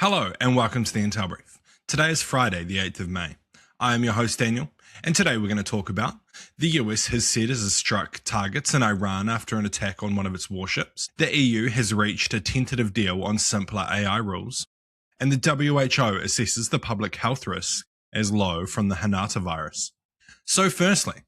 Hello and welcome to the Intel Brief. Today is Friday, the 8th of May. I am your host Daniel, and today we're going to talk about the US has said it has struck targets in Iran after an attack on one of its warships, the EU has reached a tentative deal on simpler AI rules, and the WHO assesses the public health risk as low from the Hantavirus. So firstly,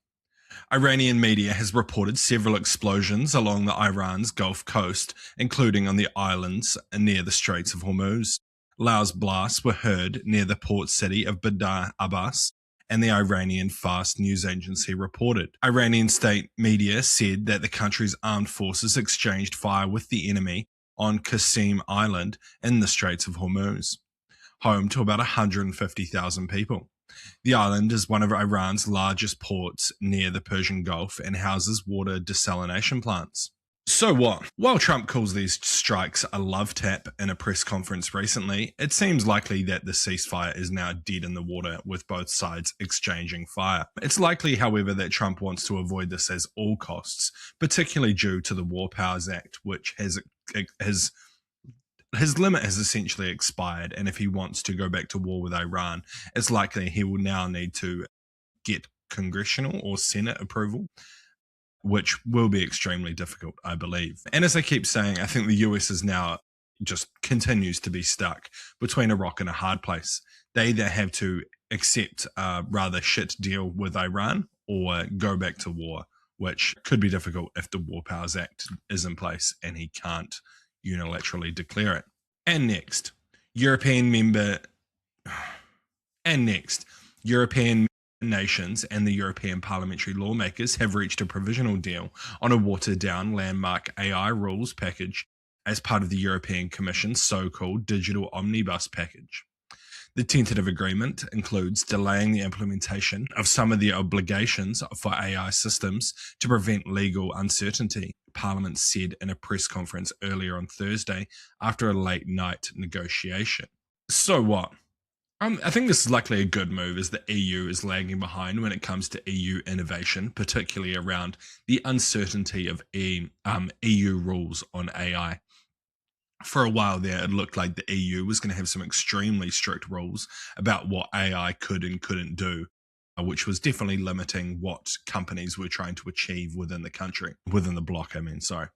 Iranian media has reported several explosions along the Iran's Gulf Coast, including on the islands near the Straits of Hormuz. Loud blasts were heard near the port city of Bandar Abbas, and the Iranian Fast news agency reported. Iranian state media said that the country's armed forces exchanged fire with the enemy on Qasim Island in the Straits of Hormuz, home to about 150,000 people. The island is one of Iran's largest ports near the Persian Gulf and houses water desalination plants. So what? While Trump calls these strikes a love tap in a press conference recently, it seems likely that the ceasefire is now dead in the water with both sides exchanging fire. It's likely, however, that Trump wants to avoid this at all costs, particularly due to the War Powers Act, which his limit has essentially expired, and if he wants to go back to war with Iran, it's likely he will now need to get congressional or Senate approval, which will be extremely difficult, I believe. And as I keep saying, I think the US is now just continues to be stuck between a rock and a hard place. They either have to accept a rather shit deal with Iran or go back to war, which could be difficult if the War Powers Act is in place and he can't unilaterally declare it. And next, European nations and the European parliamentary lawmakers have reached a provisional deal on a watered-down landmark AI rules package as part of the European Commission's so-called digital omnibus package. The tentative agreement includes delaying the implementation of some of the obligations for AI systems to prevent legal uncertainty, Parliament said in a press conference earlier on Thursday after a late-night negotiation. So what? I think this is likely a good move as the EU is lagging behind when it comes to EU innovation, particularly around the uncertainty of EU rules on AI. For a while there, it looked like the EU was going to have some extremely strict rules about what AI could and couldn't do, which was definitely limiting what companies were trying to achieve within the bloc, sorry.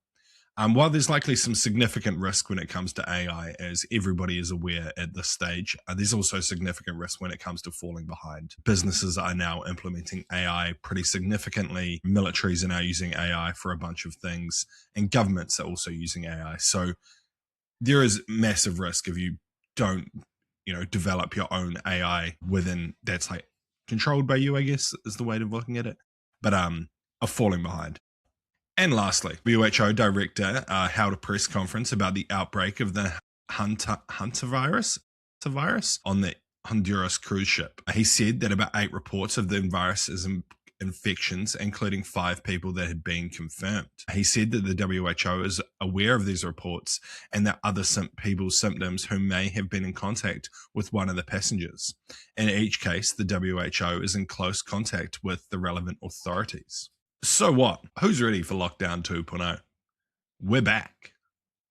While there's likely some significant risk when it comes to AI, as everybody is aware at this stage, there's also significant risk when it comes to falling behind. Businesses are now implementing AI pretty significantly. Militaries are now using AI for a bunch of things, and governments are also using AI. So there is massive risk if you don't, develop your own AI that's like controlled by you, I guess, is the way of looking at it, but of falling behind. And lastly, WHO director held a press conference about the outbreak of the Hantavirus on the Honduras cruise ship. He said that about 8 reports of the virus's infections, including 5 people that had been confirmed. He said that the WHO is aware of these reports and that other people's symptoms who may have been in contact with one of the passengers. In each case, the WHO is in close contact with the relevant authorities. So what? Who's ready for lockdown 2.0? We're back.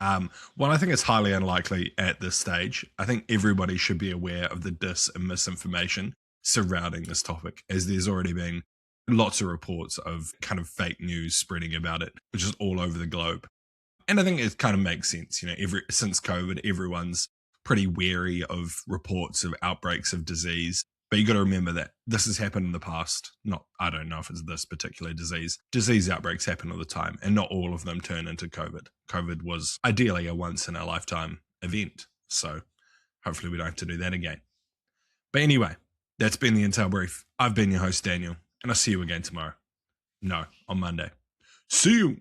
Well, I think it's highly unlikely at this stage. I think everybody should be aware of the dis and misinformation surrounding this topic, as there's already been lots of reports of kind of fake news spreading about it, which is all over the globe. And I think it kind of makes sense. Since COVID, everyone's pretty wary of reports of outbreaks of disease. But you got to remember that this has happened in the past. I don't know if it's this particular disease. Disease outbreaks happen all the time, and not all of them turn into COVID. COVID was ideally a once-in-a-lifetime event, so hopefully we don't have to do that again. But anyway, that's been the Intel Brief. I've been your host, Daniel, and I'll see you again tomorrow. No, on Monday. See you!